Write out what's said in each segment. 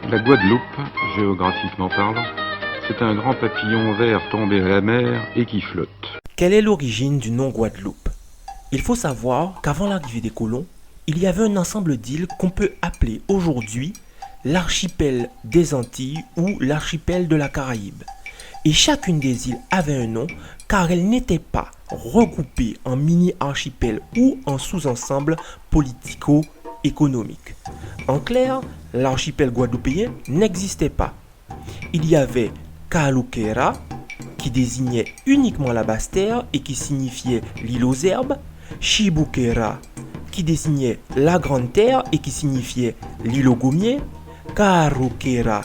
La Guadeloupe, géographiquement parlant, c'est un grand papillon vert tombé à la mer et qui flotte. Quelle est l'origine du nom Guadeloupe? Il faut savoir qu'avant l'arrivée des colons, il y avait un ensemble d'îles qu'on peut appeler aujourd'hui l'archipel des Antilles ou l'archipel de la Caraïbe. Et chacune des îles avait un nom car elles n'étaient pas regroupées en mini-archipels ou en sous-ensembles politico-économiques. En clair, l'archipel guadeloupéen n'existait pas. Il y avait Calouquera, qui désignait uniquement la Basse-Terre et qui signifiait l'île aux herbes, Chibouquera, qui désignait la Grande Terre et qui signifiait l'île aux gommiers, Carouquera,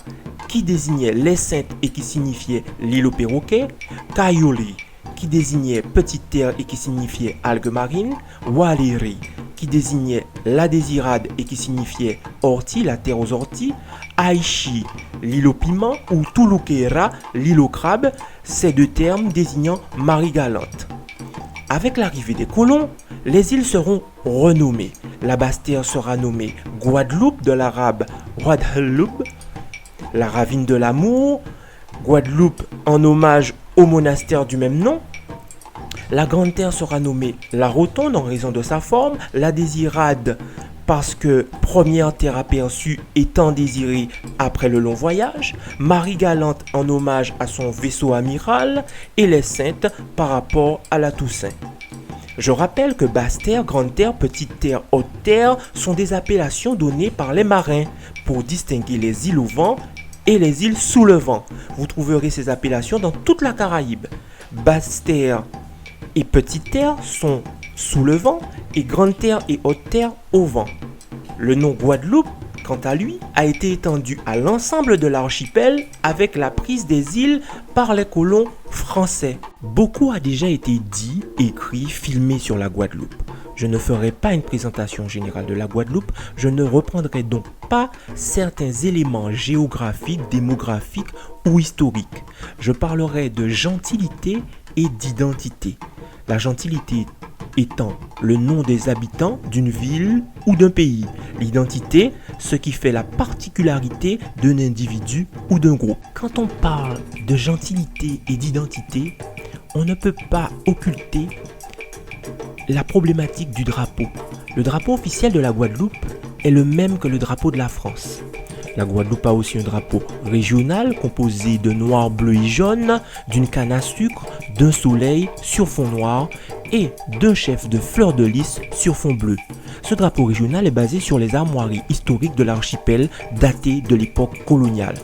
qui désignait les Saintes et qui signifiait l'île aux perroquets, Cayoli, qui désignait Petite Terre et qui signifiait algues marines, Waliri, qui désignait la Désirade et qui signifiait ortie, la terre aux orties, Aichi, l'île au piment, ou Toulouquera, l'île au crabe, ces deux termes désignant Marie-Galante. Avec l'arrivée des colons, les îles seront renommées. La Basse-Terre sera nommée Guadeloupe, de l'arabe Guadeloupe, la ravine de l'amour, Guadeloupe en hommage au monastère du même nom. La Grande Terre sera nommée la Rotonde en raison de sa forme, la Désirade parce que première terre aperçue étant désirée après le long voyage, Marie-Galante en hommage à son vaisseau amiral et les Saintes par rapport à la Toussaint. Je rappelle que Basse-Terre, Grande Terre, Petite Terre, Haute Terre sont des appellations données par les marins pour distinguer les îles au vent et les îles sous le vent. Vous trouverez ces appellations dans toute la Caraïbe. Basse-Terre et Petite Terre sont sous le vent et Grande Terre et Haute Terre au vent. Le nom Guadeloupe, quant à lui, a été étendu à l'ensemble de l'archipel avec la prise des îles par les colons français. Beaucoup a déjà été dit, écrit, filmé sur la Guadeloupe. Je ne ferai pas une présentation générale de la Guadeloupe, je ne reprendrai donc pas certains éléments géographiques, démographiques ou historiques. Je parlerai de gentilité et d'identité. La gentilité étant le nom des habitants d'une ville ou d'un pays. L'identité, ce qui fait la particularité d'un individu ou d'un groupe. Quand on parle de gentilité et d'identité, on ne peut pas occulter la problématique du drapeau. Le drapeau officiel de la Guadeloupe est le même que le drapeau de la France. La Guadeloupe a aussi un drapeau régional composé de noir, bleu et jaune, d'une canne à sucre, d'un soleil sur fond noir et d'un chef de fleurs de lys sur fond bleu. Ce drapeau régional est basé sur les armoiries historiques de l'archipel datées de l'époque coloniale.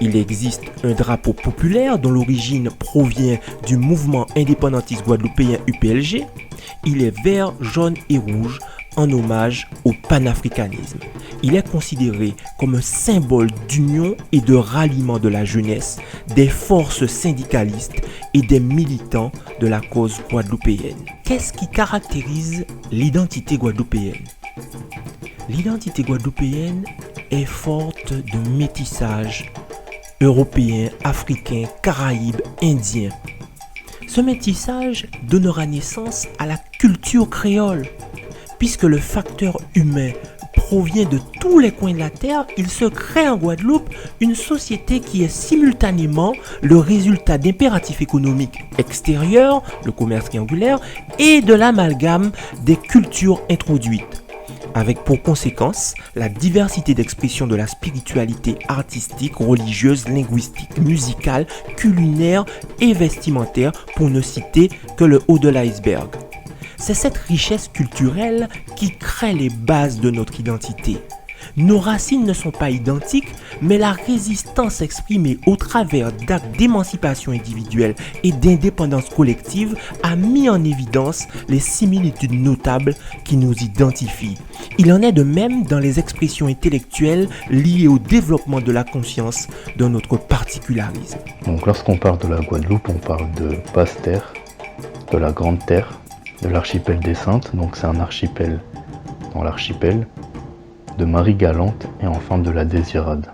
Il existe un drapeau populaire dont l'origine provient du mouvement indépendantiste guadeloupéen UPLG. Il est vert, jaune et rouge en hommage au panafricanisme. Il est considéré comme un symbole d'union et de ralliement de la jeunesse, des forces syndicalistes et des militants de la cause guadeloupéenne. Qu'est-ce qui caractérise l'identité guadeloupéenne? L'identité guadeloupéenne est forte de métissage européen, africain, caraïbe, indien. Ce métissage donnera naissance à la culture créole. Puisque le facteur humain provient de tous les coins de la Terre, il se crée en Guadeloupe une société qui est simultanément le résultat d'impératifs économiques extérieurs, le commerce triangulaire, et de l'amalgame des cultures introduites, avec pour conséquence la diversité d'expression de la spiritualité artistique, religieuse, linguistique, musicale, culinaire et vestimentaire, pour ne citer que le haut de l'iceberg. C'est cette richesse culturelle qui crée les bases de notre identité. Nos racines ne sont pas identiques, mais la résistance exprimée au travers d'actes d'émancipation individuelle et d'indépendance collective a mis en évidence les similitudes notables qui nous identifient. Il en est de même dans les expressions intellectuelles liées au développement de la conscience de notre particularisme. Donc lorsqu'on parle de la Guadeloupe, on parle de Basse-Terre, de la Grande Terre, de l'archipel des Saintes, donc c'est un archipel dans l'archipel, de Marie-Galante et enfin de la Désirade.